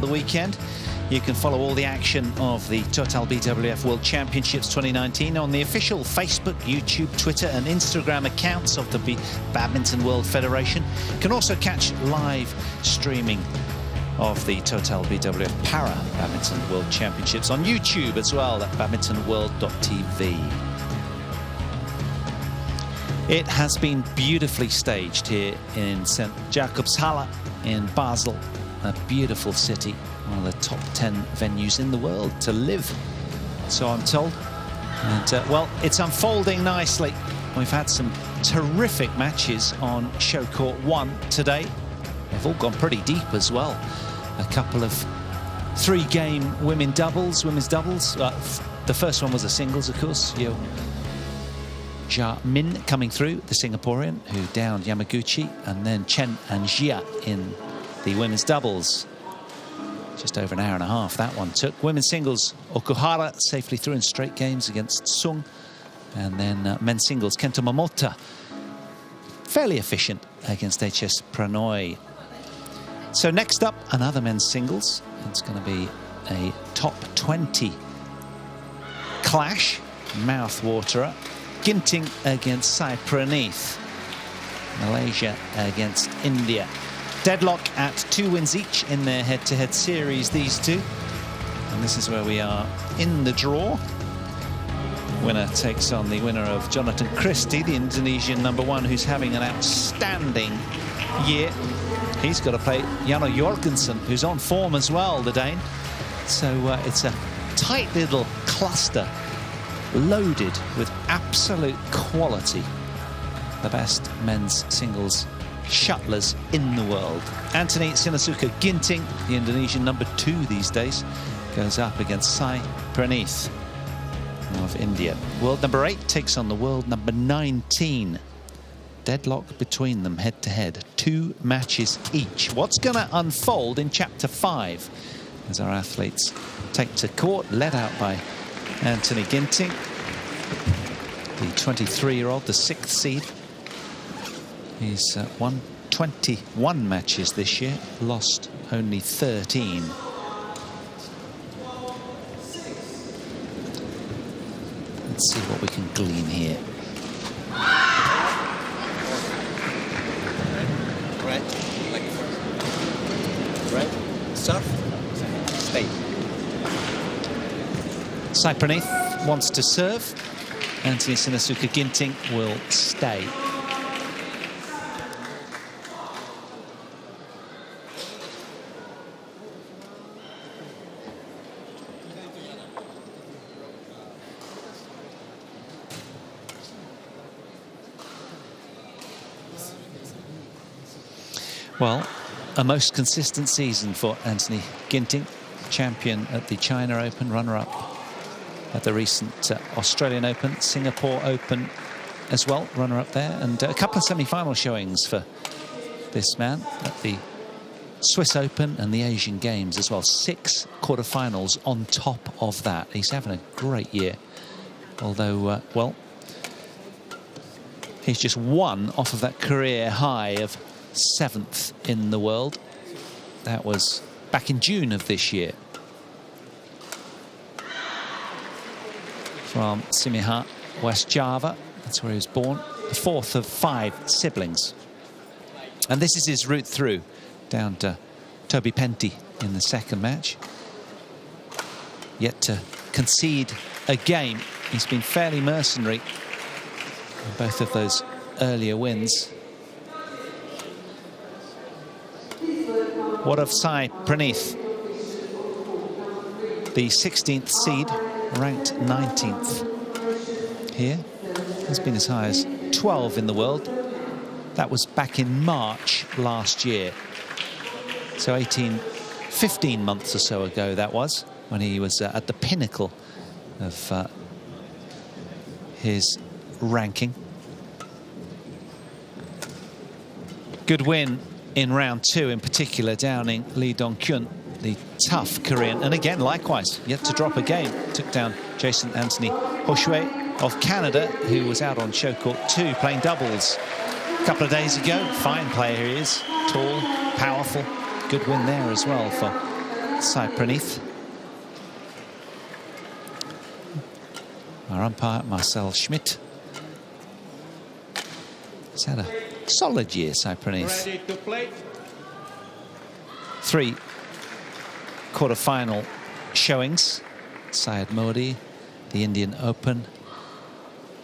the weekend. You can follow all the action of the Total BWF World Championships 2019 on the official Facebook, YouTube, Twitter and Instagram accounts of the Badminton World Federation. You can also catch live streaming of the Total BWF Para Badminton World Championships on YouTube as well at badmintonworld.tv. It has been beautifully staged here in St. Jakobshalle in Basel, a beautiful city, one of the top 10 venues in the world to live, so I'm told. And well, it's unfolding nicely. We've had some terrific matches on Show Court 1 today. They've all gone pretty deep as well. A couple of three-game women's doubles. The first one was a singles, of course. Yo Ja Min coming through, the Singaporean, who downed Yamaguchi, and then Chen and Jia in the women's doubles. Just over an hour and a half that one took. Women's singles, Okuhara safely through in straight games against Sung. And then men's singles, Kento Momota, fairly efficient against HS Pranoy. So next up, another men's singles. It's going to be a top 20 clash, mouth-waterer. Ginting against SAI Praneeth. Malaysia against India. Deadlock at 2 wins each in their head-to-head series, these two. And this is where we are in the draw. Winner takes on the winner of Jonathan Christie, the Indonesian #1, who's having an outstanding year. He's got to play Jano Jorgensen, who's on form as well, the Dane. So it's a tight little cluster, loaded with absolute quality. The best men's singles shuttlers in the world. Anthony Sinisuka Ginting, the Indonesian #2 these days, goes up against SAI Praneeth of India. World #8 takes on the world #19. Deadlock between them head-to-head. 2 matches each. What's going to unfold in Chapter 5 as our athletes take to court, led out by Anthony Ginting, the 23-year-old, the 6th seed. He's won 21 matches this year, lost only 13. Let's see what we can glean here. Right, stuff, stay. SAI Praneeth wants to serve. Anthony Sinisuka Ginting will stay. Well, a most consistent season for Anthony Ginting, champion at the China Open, runner-up at the recent Australian Open, Singapore Open as well, runner-up there, and a couple of semi-final showings for this man at the Swiss Open and the Asian Games as well. 6 quarterfinals on top of that. He's having a great year, although, well, he's just one off of that career high of 7th in the world. That was back in June of this year. From Simiha, West Java. That's where he was born. The 4th of 5 siblings. And this is his route through down to Toby Penty in the 2nd match. Yet to concede a game. He's been fairly mercenary in both of those earlier wins. What of SAI Praneeth? The 16th seed, ranked 19th here. Has been as high as 12 in the world. That was back in March last year. So 15 months or so ago that was, when he was at the pinnacle of his ranking. Good win in round 2, in particular, downing Lee Dong-kyun, the tough Korean. And again, likewise, yet to drop a game. Took down Jason Anthony Hoshue of Canada, who was out on Show Court 2 playing doubles a couple of days ago. Fine player he is, tall, powerful. Good win there as well for SAI Praneeth. Our umpire, Marcel Schmidt. He's had a solid year, SAI Praneeth. Ready to play. 3 quarter-final showings. Syed Modi, the Indian Open,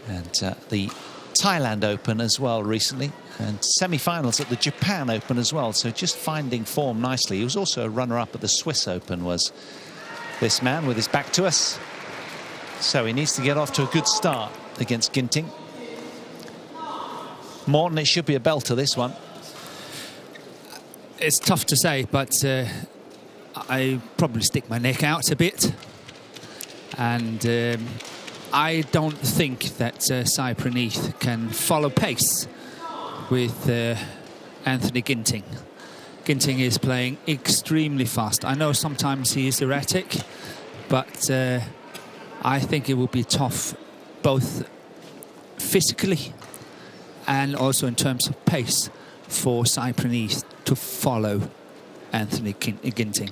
and the Thailand Open as well recently, and semi-finals at the Japan Open as well, so just finding form nicely. He was also a runner-up at the Swiss Open, was this man, with his back to us. So he needs to get off to a good start against Ginting. Morton, it should be a belter, this one. It's tough to say, but I probably stick my neck out a bit. And I don't think that SAI Praneeth can follow pace with Anthony Ginting. Ginting is playing extremely fast. I know sometimes he is erratic, but I think it will be tough both physically and also in terms of pace for SAI Praneeth to follow Anthony Ginting.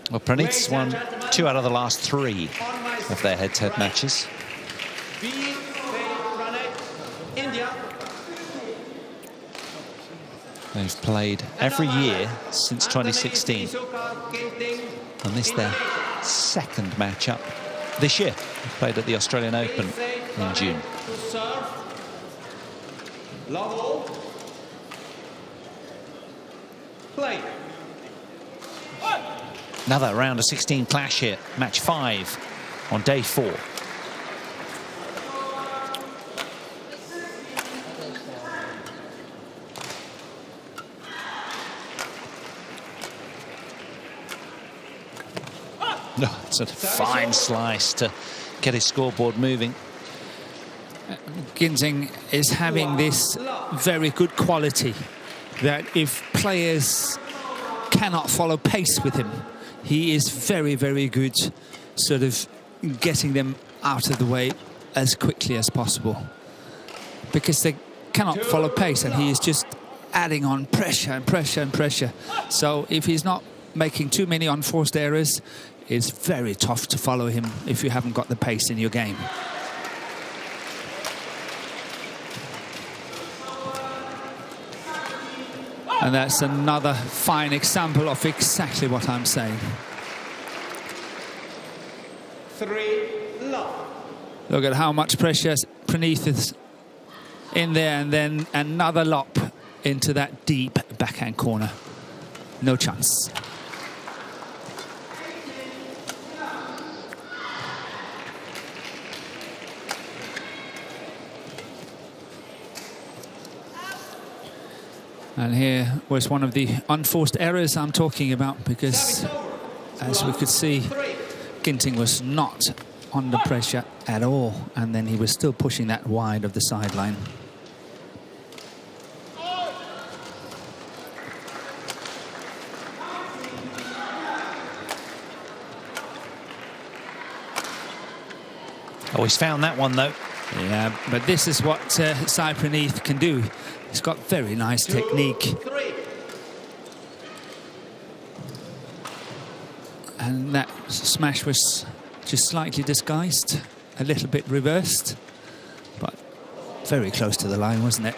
Well, Praneeth's won 2 out of the last 3 of their head-to-head matches. They've played every year since 2016. And this their 2nd matchup this year. They played at the Australian Open in June. Play. Another round of 16 clash here. Match 5 on day 4. No, it's a fine slice to get his scoreboard moving. Ginting is having this very good quality that if players cannot follow pace with him, he is very, very good sort of getting them out of the way as quickly as possible, because they cannot follow pace and he is just adding on pressure and pressure and pressure. So if he's not making too many unforced errors, it's very tough to follow him if you haven't got the pace in your game. And that's another fine example of exactly what I'm saying. 3 love. Look at how much pressure Praneeth is in there, and then another lop into that deep backhand corner. No chance. And here was one of the unforced errors I'm talking about, because as we could see, Ginting was not under pressure at all, and then he was still pushing that wide of the sideline. Oh, he's found that one, though. Yeah, but this is what SAI Praneeth can do. He's got very nice technique. And that smash was just slightly disguised, a little bit reversed, but very close to the line, wasn't it?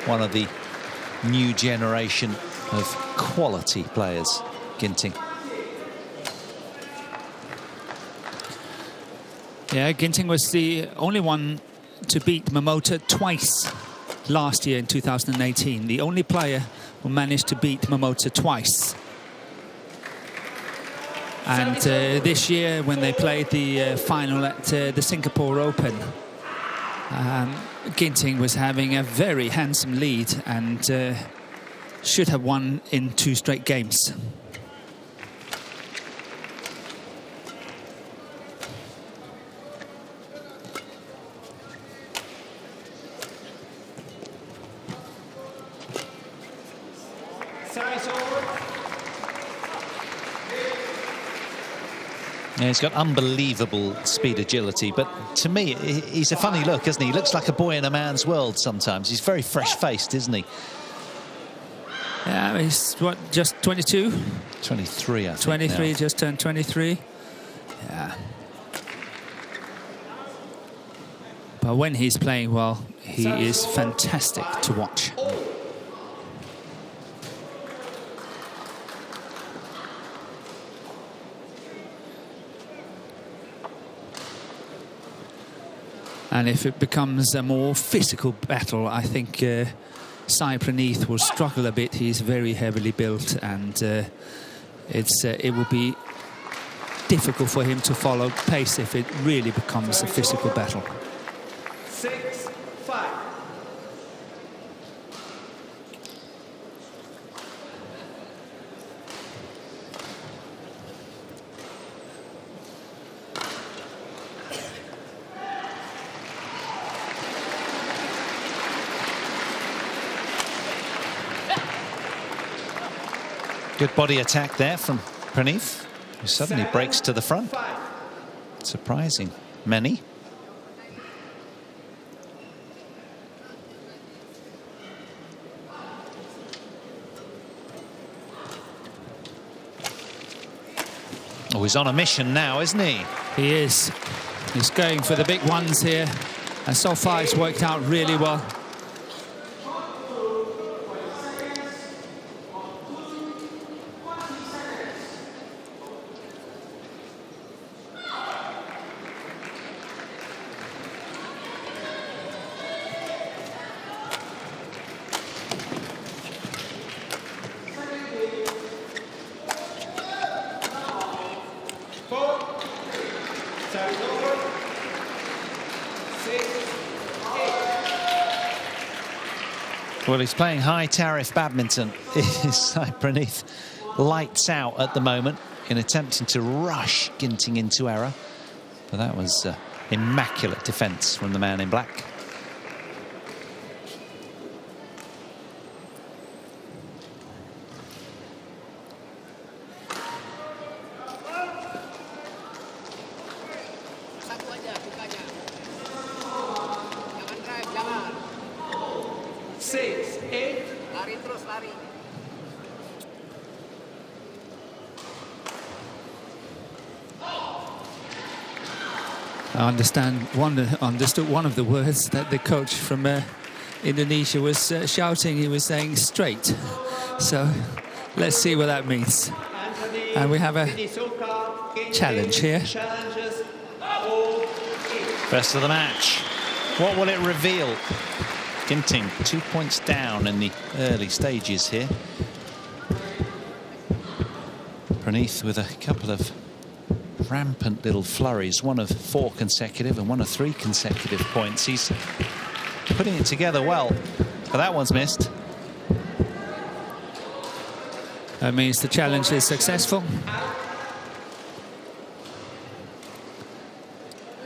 One of the new generation of quality players, Ginting. Yeah, Ginting was the only one to beat Momota twice last year in 2018. The only player who managed to beat Momota twice. And this year, when they played the final at the Singapore Open, Ginting was having a very handsome lead and should have won in 2 straight games. Yeah, he's got unbelievable speed, agility, but to me, he's a funny look, isn't he? He looks like a boy in a man's world sometimes. He's very fresh-faced, isn't he? Yeah, he's, what, just 22? 23, I think. 23, now. just turned 23. Yeah. But when he's playing well, he is fantastic to watch. And if it becomes a more physical battle, I think Sai Praneeth will struggle a bit. He's very heavily built, and it will be difficult for him to follow pace if it really becomes a physical battle. 6-5. Good body attack there from Praneeth, who suddenly breaks to the front. Surprising many. Oh, he's on a mission now, isn't he? He is. He's going for the big ones here, and so far it's worked out really well. Well, he's playing high-tariff badminton. Sai Praneeth lights out at the moment in attempting to rush Ginting into error. But that was immaculate defence from the man in black. I understood one of the words that the coach from Indonesia was shouting. He was saying straight. So let's see what that means. And we have a challenge here. Rest of the match. What will it reveal? Ginting 2 points down in the early stages here. Praneeth with a couple of rampant little flurries, one of 4 consecutive and one of 3 consecutive points. He's putting it together well, but that one's missed. That means the challenge is successful.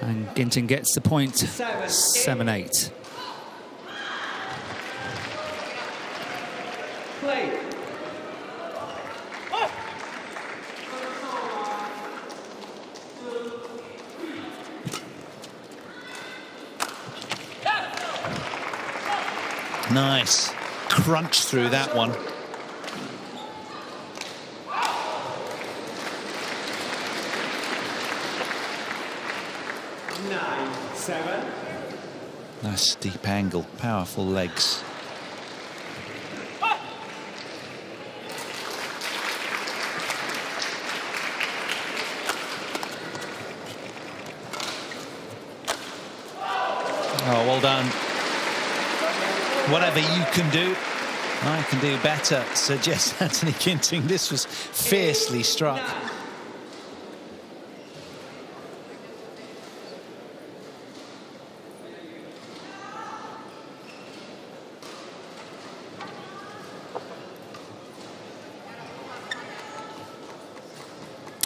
And Ginting gets the point, 7-8. Play. Nice crunch through that one. Nice steep angle, powerful legs. Oh, well done. Whatever you can do, I can do better, suggests Anthony Ginting. This was fiercely struck.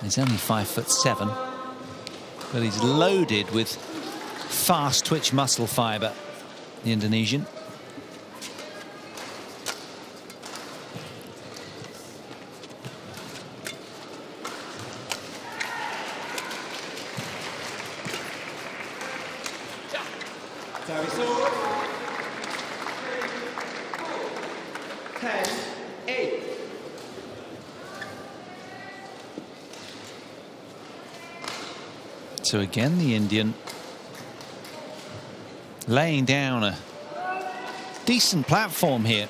He's only 5'7", but he's loaded with fast twitch muscle fibre, the Indonesian. Service over. 10-8. So again, the Indian laying down a decent platform here.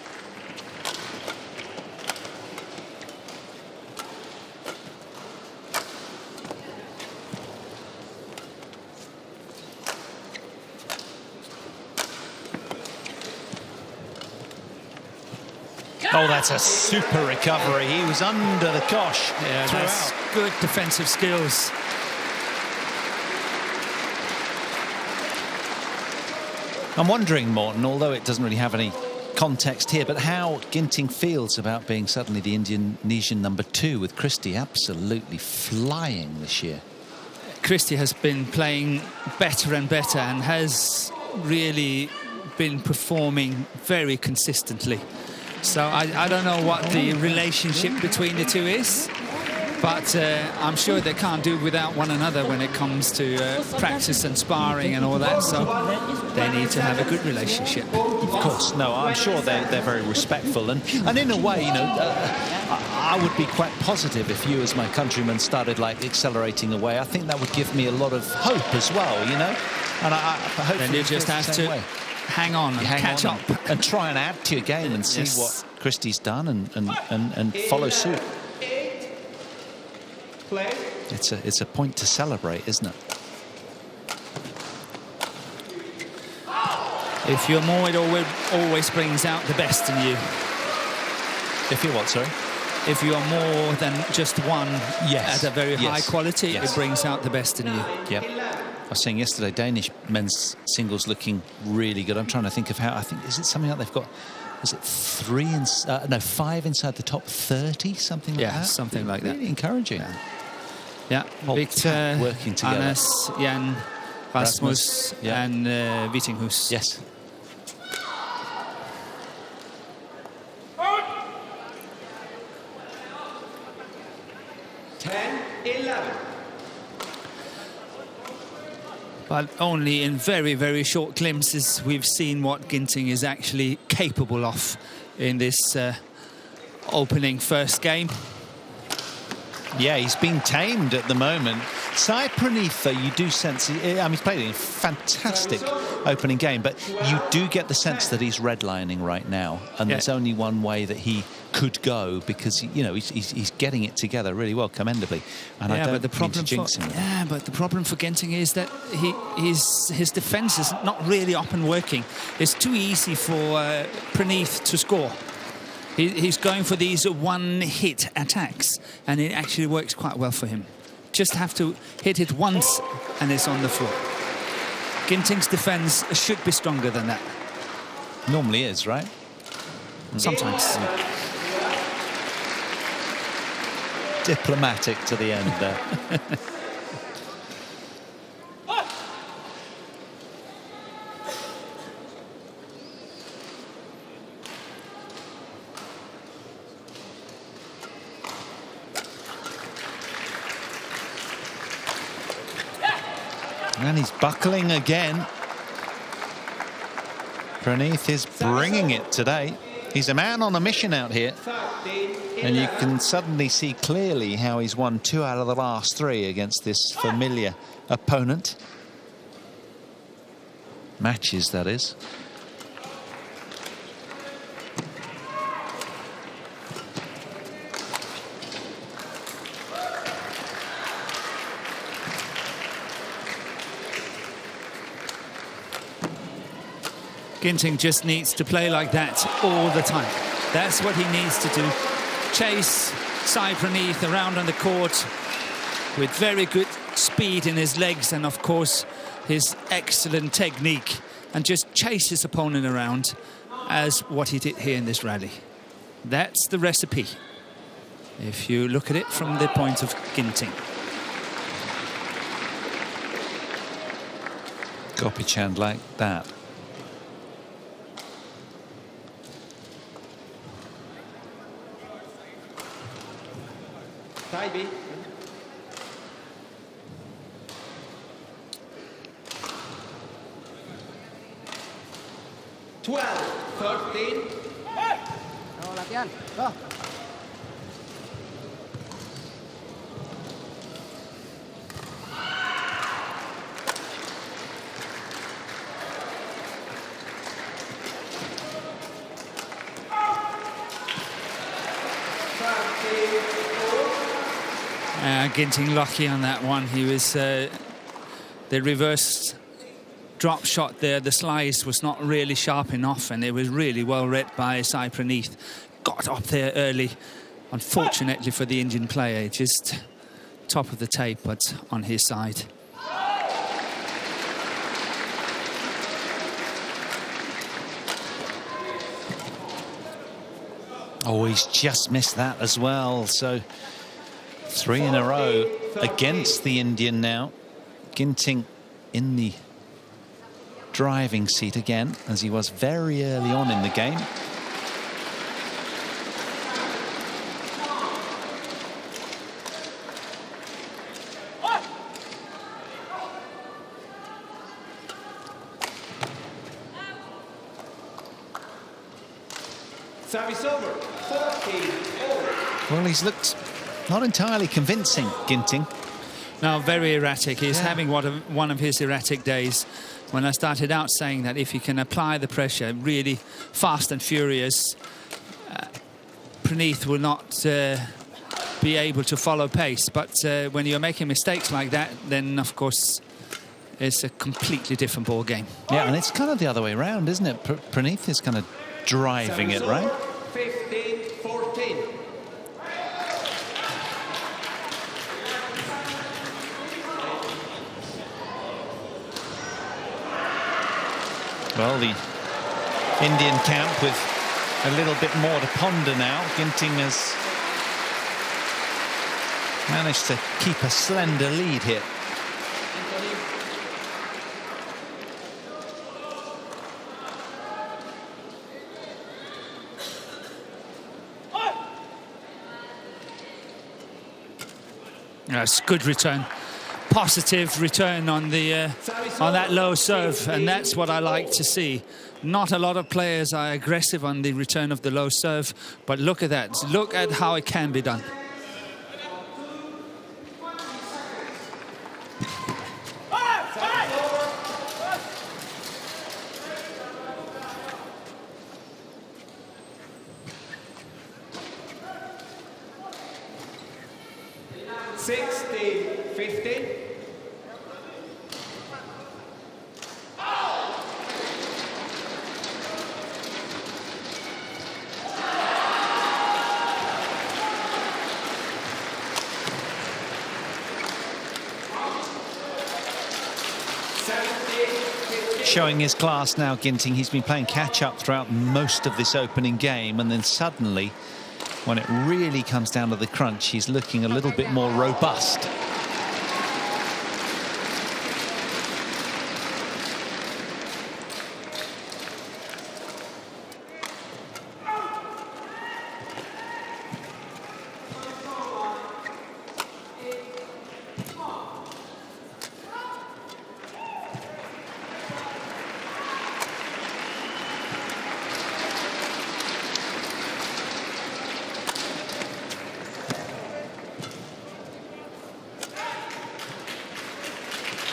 Oh, that's a super recovery. He was under the cosh. Yeah, throughout. that's good defensive skills. I'm wondering, Morten, although it doesn't really have any context here, but how Ginting feels about being suddenly the Indonesian #2 with Christie absolutely flying this year. Christie has been playing better and better and has really been performing very consistently. So I don't know what the relationship between the two is, but I'm sure they can't do without one another when it comes to practice and sparring and all that. So they need to have a good relationship. Of course, no, I'm sure they're very respectful. And in a way, you know, I would be quite positive if you as my countrymen started like accelerating away. I think that would give me a lot of hope as well, you know. And I hope then you just have to hang on and catch up and try and add to your game and see what Christie's done and follow suit. Play. It's a point to celebrate, isn't it? If you're more, it always brings out the best in you. If you're what, sorry? If you are more than just one at a very high quality, it brings out the best in you. Yep. I was saying yesterday, Danish men's singles looking really good. I'm trying to think of how. I think, is it something like they've got? Is it 5 inside the top 30, something like that? Yeah, something like that. Really encouraging. Yeah, Victor, working together. Anders, Jan, Rasmus, and Vittinghus. Yes. But only in very, very short glimpses we've seen what Ginting is actually capable of in this opening first game. Yeah, he's been tamed at the moment. SAI Praneeth, though, you do sense, I mean, he's played a fantastic opening game, but you do get the sense that he's redlining right now, and there's only one way that he could go, because, you know, he's getting it together really well, commendably. And I don't but the problem but the problem for Ginting is that his defence is not really up and working. It's too easy for Praneeth to score. He's going for these one-hit attacks, and it actually works quite well for him. Just have to hit it once, and it's on the floor. Ginting's defence should be stronger than that. Normally is, right? Sometimes. Diplomatic to the end there. And he's buckling again. Praneeth is bringing it today. He's a man on a mission out here. And you can suddenly see clearly how he's won 2 out of the last 3 against this familiar opponent. Matches, that is. Ginting just needs to play like that all the time. That's what he needs to do. Chase SAI Praneeth around on the court with very good speed in his legs and, of course, his excellent technique, and just chase his opponent around as what he did here in this rally. That's the recipe, if you look at it from the point of Ginting. Gopichand like that. Taibi. 12, 13. Rồi, latihan. Rồi. Ginting lucky on that one. He was the reverse drop shot there. The slice was not really sharp enough, and it was really well read by SAI Praneeth. Got up there early. Unfortunately for the Indian player, just top of the tape, but on his side. Oh, he's just missed that as well. So 3 in a row against the Indian now. Ginting in the driving seat again, as he was very early on in the game. Service over, 14 all. Well, he's looked not entirely convincing, Ginting. No, very erratic. He's having one of his erratic days. When I started out saying that if he can apply the pressure really fast and furious, Praneeth will not be able to follow pace. But when you're making mistakes like that, then of course it's a completely different ball game. Yeah, and it's kind of the other way around, isn't it? Praneeth is kind of driving it, right? 15, 14. Well, the Indian camp with a little bit more to ponder now. Ginting has managed to keep a slender lead here. That's good return. Positive return on the on that low serve, and that's what I like to see. Not a lot of players are aggressive on the return of the low serve, but look at that. Look at how it can be done. Showing his class now, Ginting. He's been playing catch-up throughout most of this opening game, and then suddenly, when it really comes down to the crunch, he's looking a little bit more robust.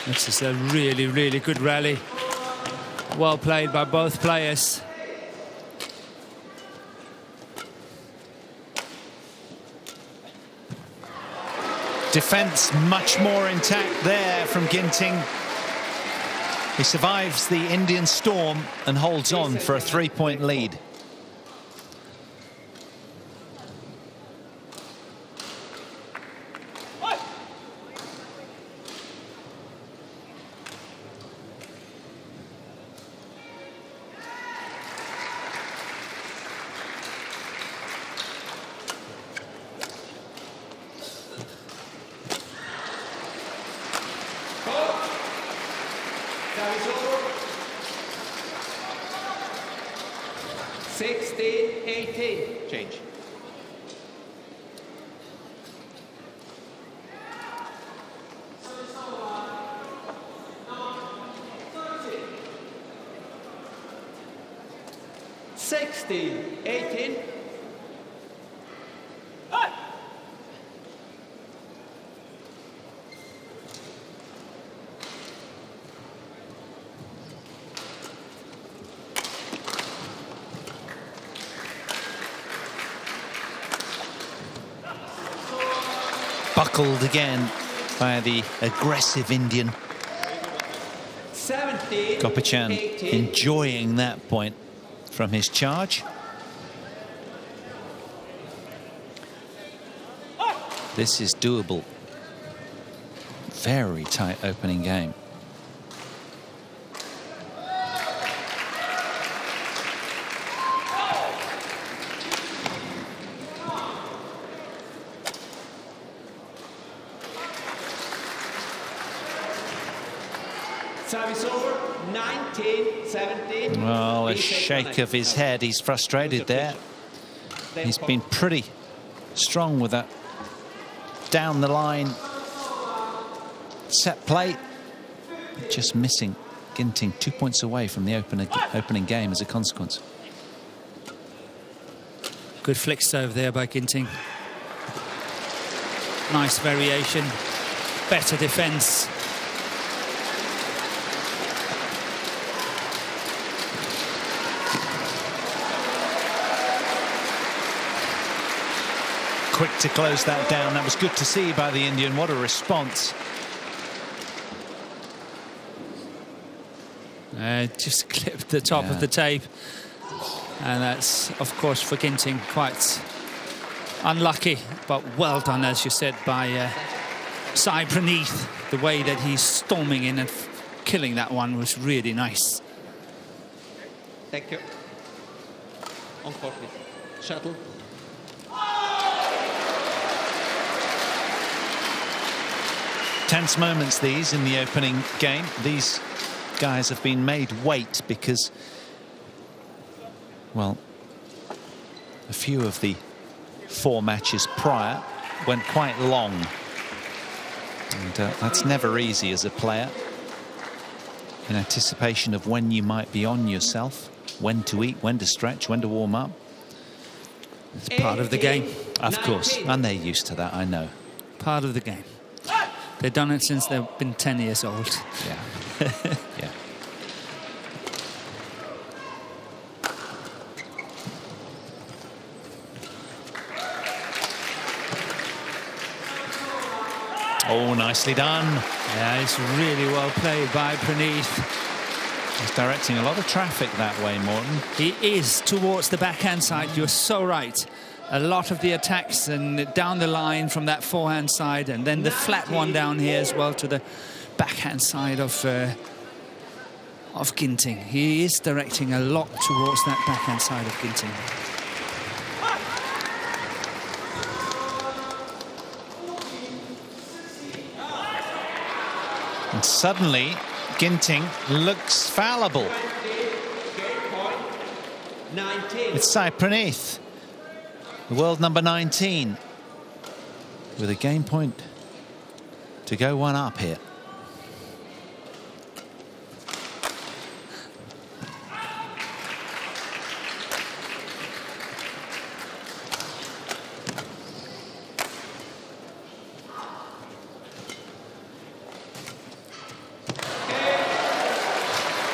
This is a really, really good rally. Well played by both players. Defence much more intact there from Ginting. He survives the Indian storm and holds on for a 3-point lead. Service over. 16-18. Change. 16, 18. Buckled again by the aggressive Indian. 17, Kopachan 18. enjoying that point from his charge. This is doable. Very tight opening game. Service over, 19, 17. Well, a Reset shake connect. of his head. He's frustrated there. He's been pretty strong with that down the line set play. Just missing. Ginting 2 points away from the opening game as a consequence. Good flick serve there by Ginting. Nice variation. Better defence. Quick to close that down. That was good to see by the Indian. What a response. Just clipped the top of the tape. And that's, of course, for Ginting, quite unlucky. But well done, as you said, by SAI Praneeth. The way that he's storming in and killing that one was really nice. Thank you. On court, please. Shuttle. Tense moments these in the opening game. These guys have been made wait because, well, a few of the 4 matches prior went quite long. And that's never easy as a player. In anticipation of when you might be on yourself, when to eat, when to stretch, when to warm up. It's part of the game. Of course, and they're used to that, I know. Part of the game. They've done it since they've been 10 years old. Yeah. Yeah. Oh, nicely done. Yeah, it's really well played by Praneeth. He's directing a lot of traffic that way, Morton. He is towards the backhand side. You're so right. A lot of the attacks and down the line from that forehand side, and then the flat one down here as well to the backhand side of Ginting. He is directing a lot towards that backhand side of Ginting. And suddenly, Ginting looks fallible. 19. It's SAI Praneeth, the world number 19, with a game point to go one up here.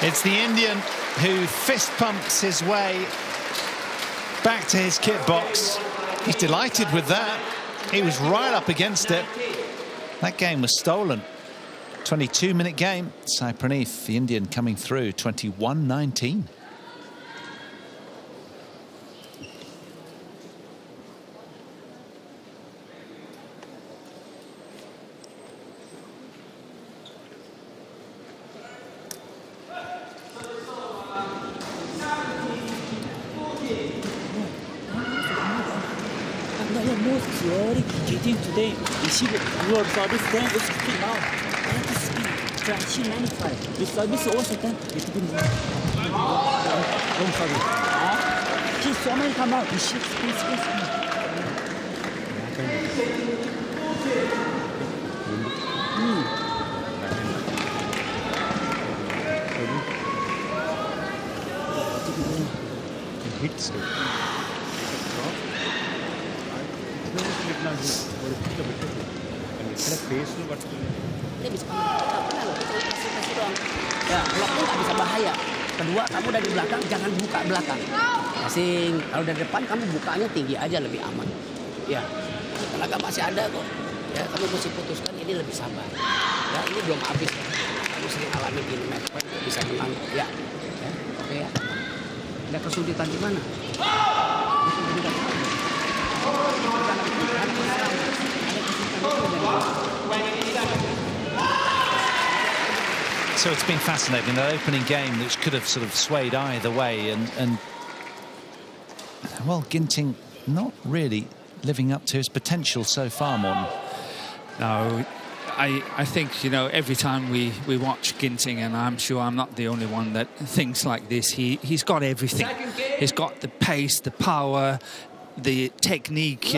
It's the Indian who fist pumps his way back to his kit box. He's delighted with that. He was right up against it. That game was stolen. 22-minute game. SAI Praneeth, the Indian, coming through 21-19. Most theory getting today receive your service then it's speed now. That is speed. Try C95. The service also then it's been long service. He so many come out. He shifts speed. hits it. Dia bisa nggak pernah loh, itu kasih doang. Ya, blok tuh nggak bisa bahaya. Kedua, kamu dari belakang jangan buka belakang. Asing, kalau dari depan kamu bukanya tinggi aja lebih aman. Ya, tenaga masih ada kok. Ya, kamu mesti putuskan ini lebih sabar. Ya, ini belum habis. Kamu sering alami ini match point bisa menang. Ya, oke ya. Ada kesulitan di mana? So it's been fascinating, that opening game which could have sort of swayed either way, and well, Ginting not really living up to his potential so far, Morten. No, I think, you know, every time we watch Ginting, and I'm sure I'm not the only one that thinks like this, he's got everything. He's got the pace, the power, the technique.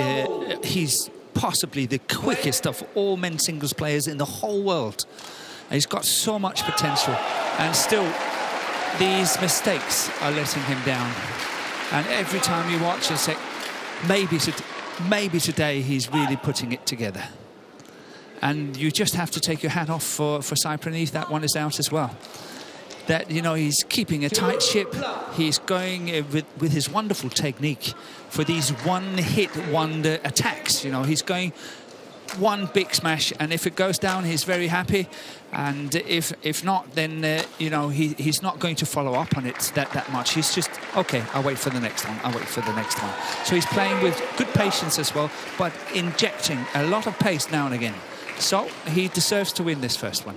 He's possibly the quickest of all men's singles players in the whole world. He's got so much potential, and still these mistakes are letting him down. And every time you watch, you say, maybe today he's really putting it together. And you just have to take your hat off for SAI Praneeth. That one is out as well. That, you know, he's keeping a tight ship. He's going with his wonderful technique for these one-hit wonder attacks. You know, he's going one big smash, and if it goes down, he's very happy. And if not, then you know, he's not going to follow up on it that much. He's just, okay, I'll wait for the next one. I'll wait for the next one. So he's playing with good patience as well, but injecting a lot of pace now and again. So he deserves to win this first one.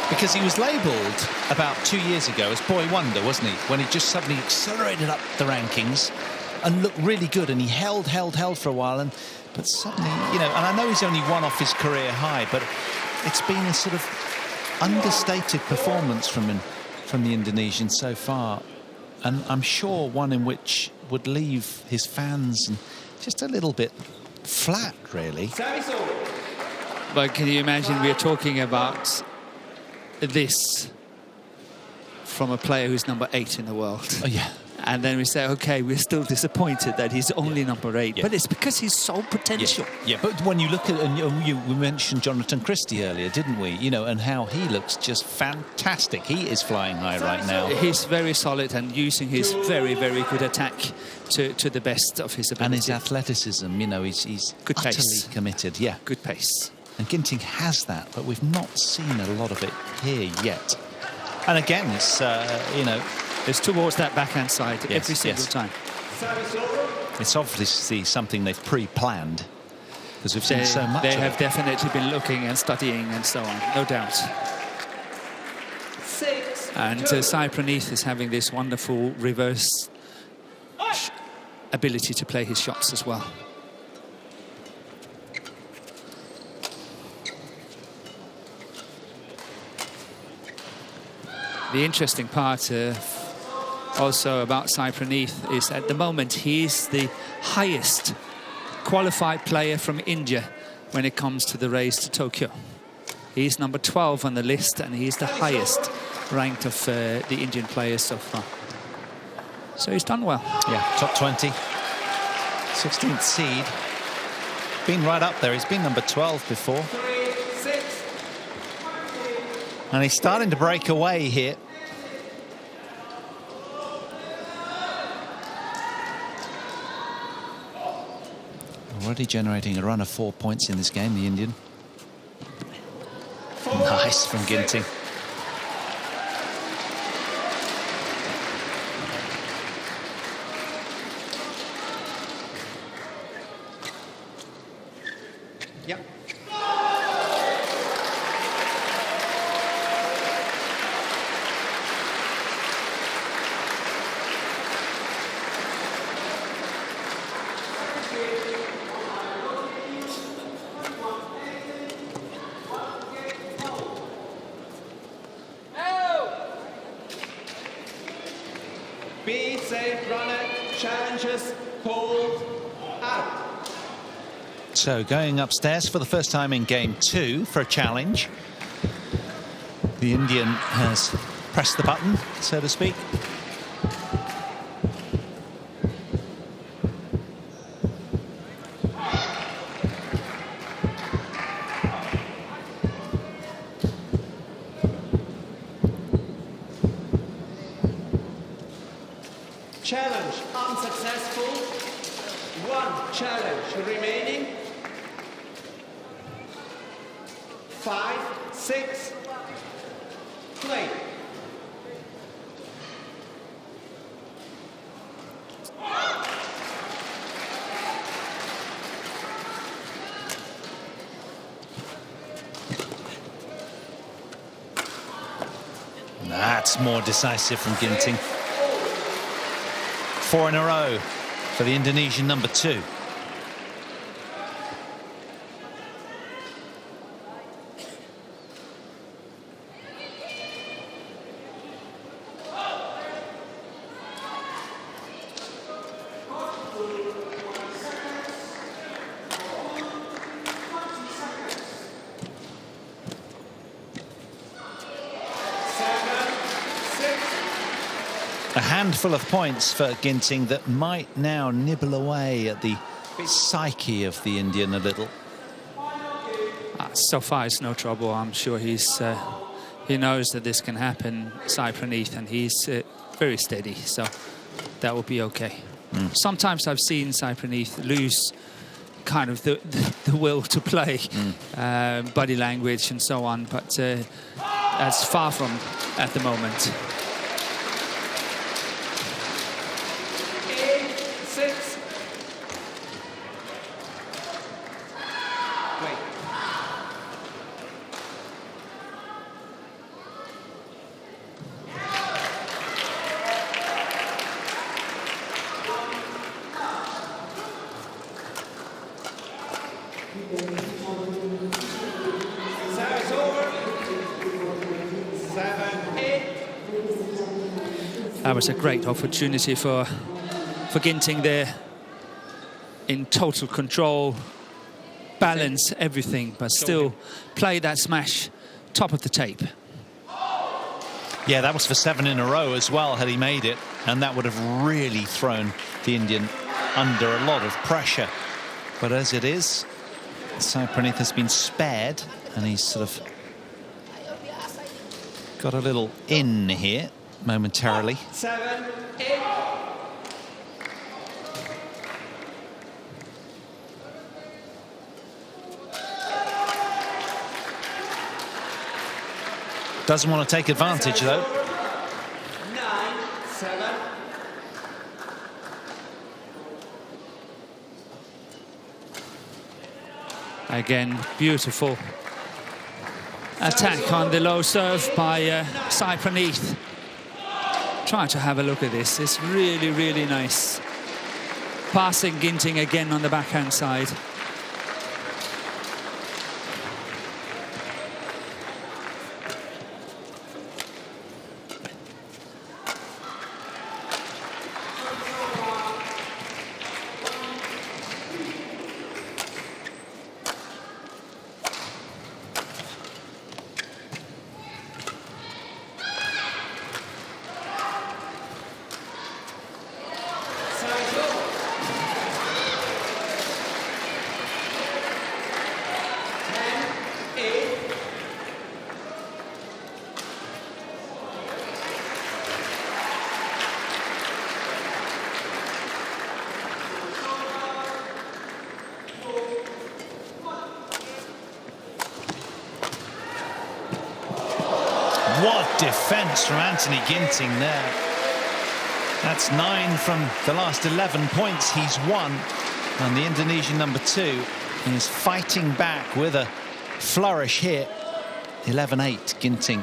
Because he was labelled about 2 years ago as Boy Wonder, wasn't he? When he just suddenly accelerated up the rankings and looked really good, and he held for a while, but suddenly, you know, and I know he's only one off his career high, but it's been a sort of understated performance from the Indonesian so far, and I'm sure one in which would leave his fans just a little bit flat, really. But can you imagine, we're talking about this from a player who's number 8 in the world. Oh, yeah. And then we say, okay, we're still disappointed that he's only number 8. Yeah. But it's because he's so potential. Yeah, but when you look at, and we mentioned Jonathan Christie earlier, didn't we? You know, and how he looks just fantastic. He is flying high right now. He's very solid and using his very, very good attack to the best of his ability. And his athleticism, you know, he's good utterly pace. Committed. Yeah. Good pace. And Ginting has that, but we've not seen a lot of it here yet. And again, it's, you know... It's towards that backhand side every single time. It's obviously something they've pre-planned, because we've seen so much They of have it. definitely been looking and studying and so on, no doubt. And SAI Praneeth is having this wonderful reverse ability to play his shots as well. The interesting part also about SAI Praneeth is at the moment he's the highest qualified player from India when it comes to the race to Tokyo. He's number 12 on the list, and he's the highest ranked of the Indian players so far. So he's done well. Yeah, top 20, 16th seed. Been right up there. He's been number 12 before. And he's starting to break away here. Already generating a run of 4 points in this game, the Indian. Nice from Ginting. Yep. SAI Praneeth challenges pulled out. So going upstairs for the first time in game 2 for a challenge. The Indian has pressed the button, so to speak. Challenge unsuccessful. 1 challenge remaining. 5, 6, play. That's more decisive from Ginting. 4 in a row for the Indonesian number 2. A handful of points for Ginting that might now nibble away at the psyche of the Indian a little. So far, it's no trouble. I'm sure he knows that this can happen, SAI Praneeth, and he's very steady, so that will be okay. Sometimes I've seen SAI Praneeth lose kind of the will to play, body language and so on, but that's far from at the moment. 6. Wait. Service over. 7, 8. That was a great opportunity for Ginting there, in total control, balance, everything, but still play that smash top of the tape. Yeah, that was for 7 in a row as well, had he made it, and that would have really thrown the Indian under a lot of pressure. But as it is, SAI Praneeth has been spared, and he's sort of got a little in here momentarily. 7, 8. Doesn't want to take advantage, though. 9, 7. Again, beautiful attack on the low serve by SAI Praneeth. Try to have a look at this. It's really, really nice. Passing Ginting again on the backhand side. What defence from Anthony Ginting there. That's 9 from the last 11 points he's won. And the Indonesian number 2 is fighting back with a flourish here. 11-8, Ginting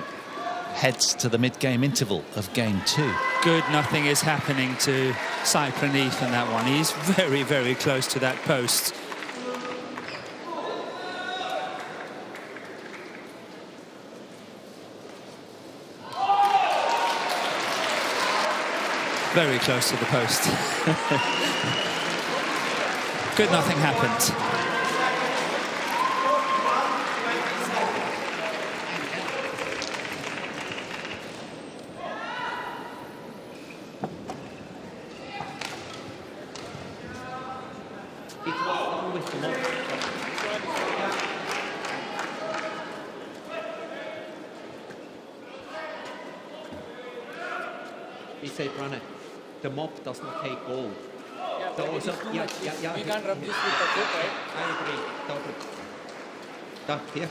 heads to the mid-game interval of game 2. Good, nothing is happening to SAI Praneeth in that one. He's very, very close to that post. very close to the post. Good, nothing happened. It was on with the mop. SAI Praneth, the mop does not take gold. So also, yeah. We can't rub this with the foot, right? I agree, totally. Done, here.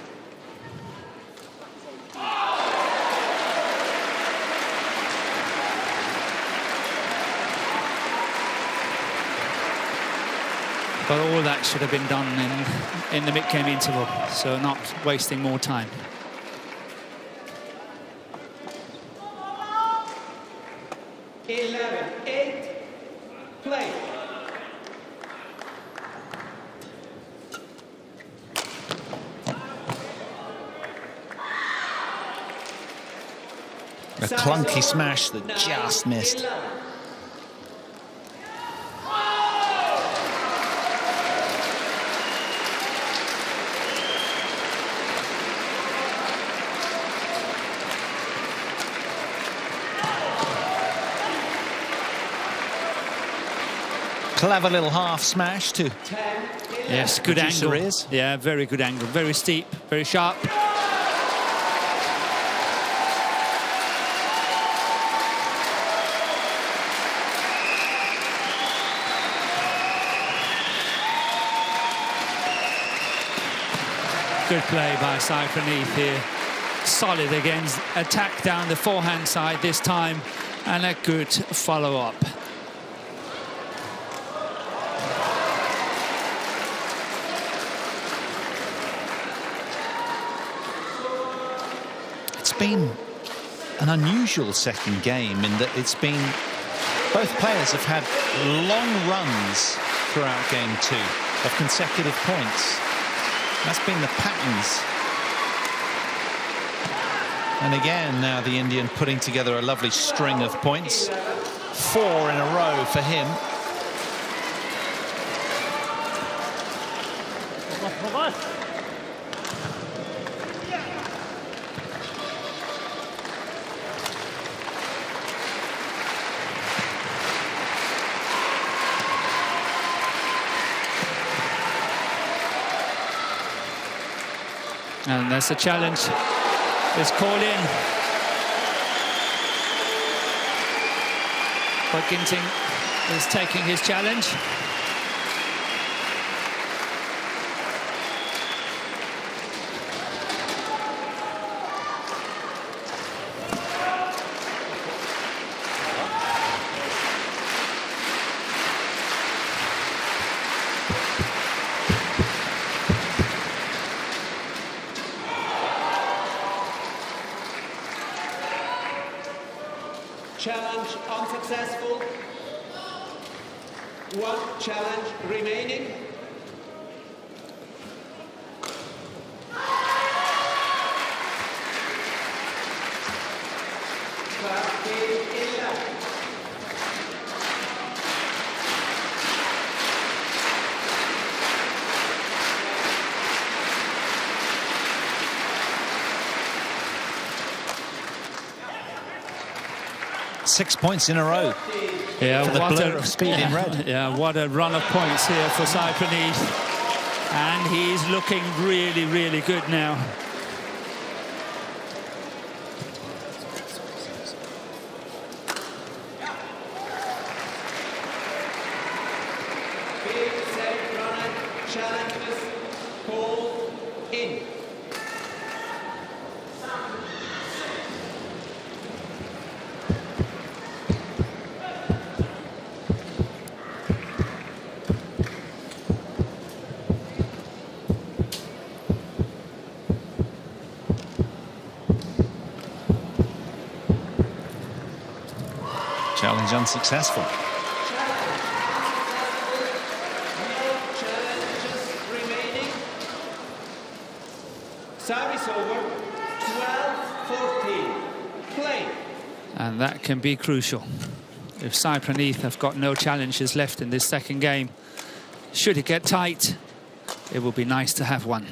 But all that should have been done in the mid-game interval, so not wasting more time. Play. A clunky smash that just missed. Clever little half smash too. Yes, good angle. Is. Yeah, very good angle. Very steep, very sharp. Good play by SAI Praneeth here. Solid against attack down the forehand side this time, and a good follow-up. It's been an unusual second game in that it's been, both players have had long runs throughout game two of consecutive points. That's been the patterns. And again, now the Indian putting together a lovely string of points. 4 in a row for him. And that's a challenge. It's called in. But Ginting is taking his challenge. Challenge unsuccessful. 1 challenge remaining. Six points in a row. Yeah, for the blur of speed in red. Yeah, what a run of points here for SAI Praneeth. And he's looking really, really good now. Challenges called in. Challenge unsuccessful. Service over, 12-14. Play. And that can be crucial. if Sai Praneeth have got no challenges left in this second game. Should it get tight, it would be nice to have one.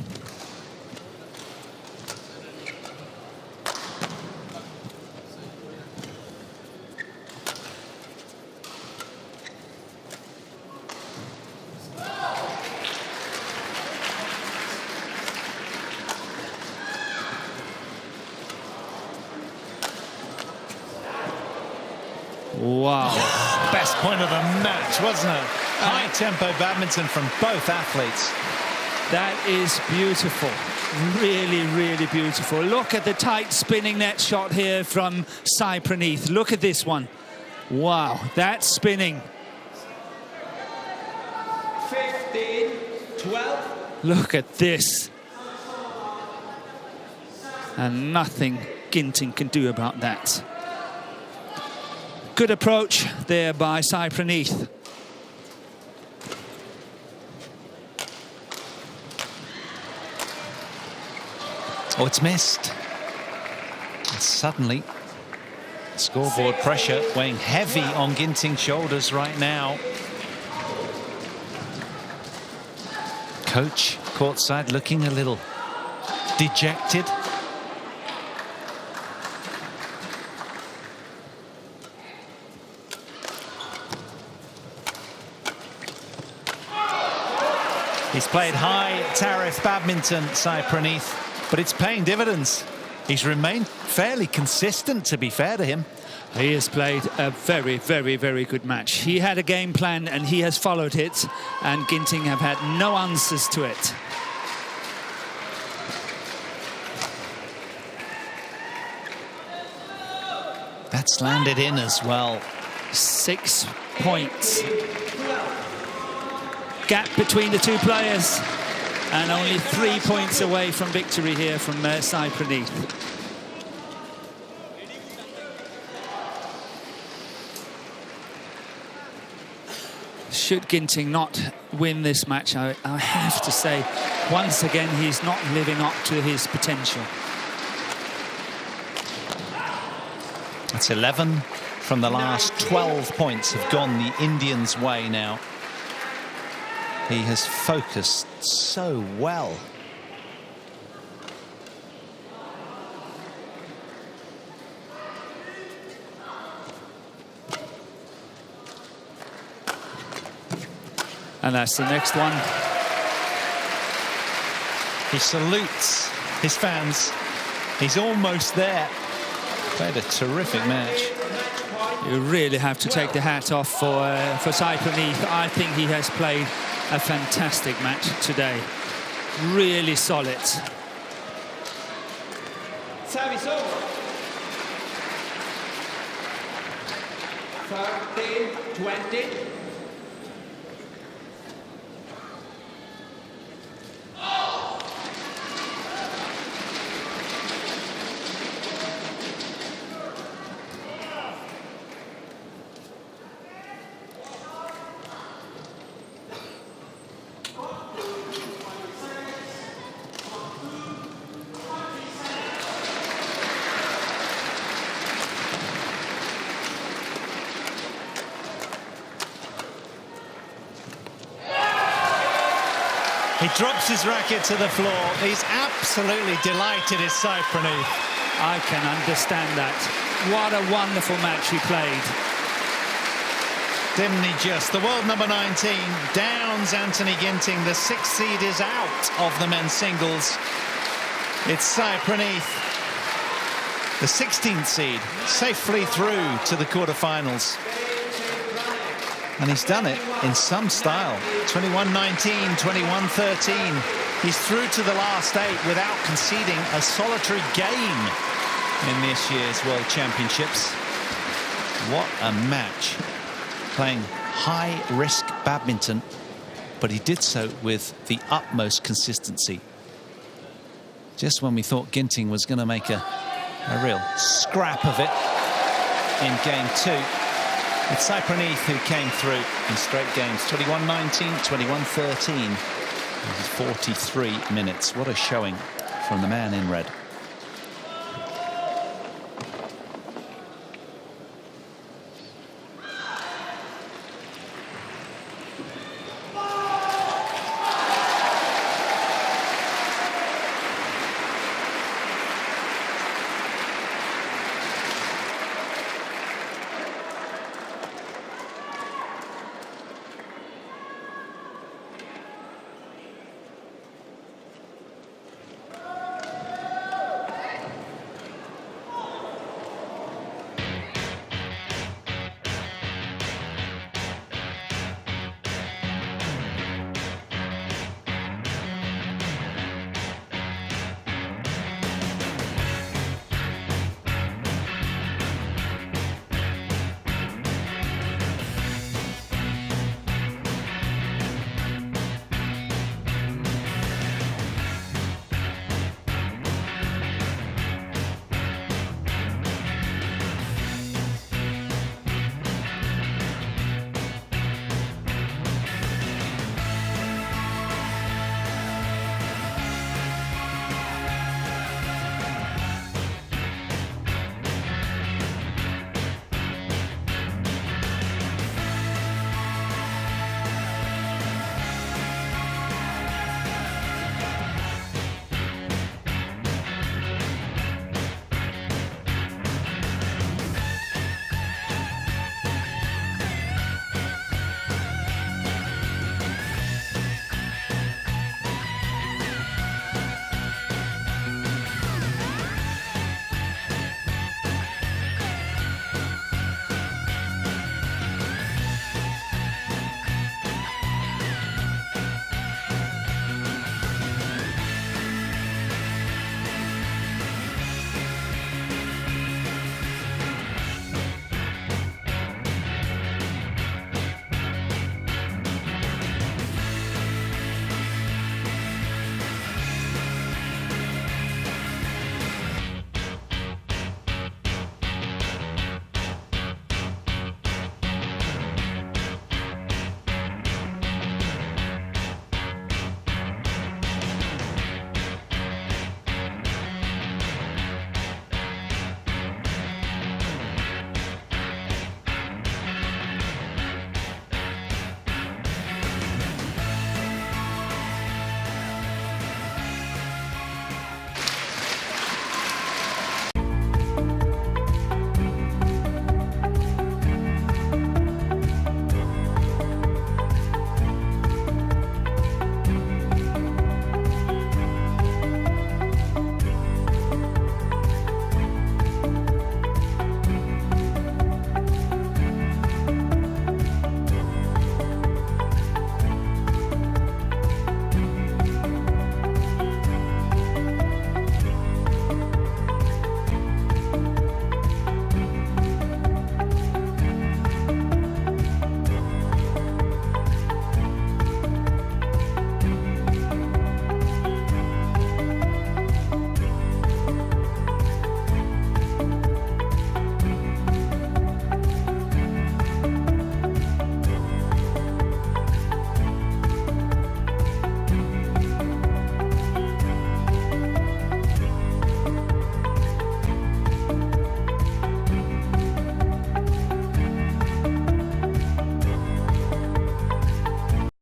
Wow. Best point of the match, wasn't it? High tempo badminton from both athletes. That is beautiful. Really, really beautiful. Look at the tight spinning net shot here from Sai Praneeth. Look at this one. Wow, that's spinning. 15, 12. Look at this. And nothing Ginting can do about that. Good approach there by Sai Praneeth. Oh, it's missed. And suddenly, scoreboard pressure weighing heavy on Ginting's shoulders right now. Coach courtside looking a little dejected. He's played high tariff badminton, Sai Praneeth, but it's paying dividends. He's remained fairly consistent, to be fair to him. He has played a very, very, very good match. He had a game plan and he has followed it, and Ginting have had no answers to it. That's landed in as well. 6 points. Gap between the two players, and only 3 points away from victory here from Sai Praneeth. Should Ginting not win this match, I have to say, once again, he's not living up to his potential. That's 11 from the last 12 points have gone the Indians' way now. He has focused so well. And that's the next one. He salutes his fans. He's almost there. Played a terrific match. You really have to take the hat off for Sai Praneeth. I think he has played a fantastic match today. Really solid. Service over. 13, 20. He drops his racket to the floor. He's absolutely delighted, is Sai Praneeth. I can understand that. What a wonderful match he played. Didn't he just? The world number 19 downs Anthony Ginting. The 6th seed is out of the men's singles. It's Sai Praneeth, the 16th seed, safely through to the quarterfinals. And he's done it in some style. 21-19, 21-13. He's through to the last 8 without conceding a solitary game in this year's World Championships. What a match. Playing high-risk badminton, but he did so with the utmost consistency. Just when we thought Ginting was going to make a real scrap of it in game 2, it's Sai Praneeth who came through in straight games. 21-19, 21-13. 43 minutes. What a showing from the man in red.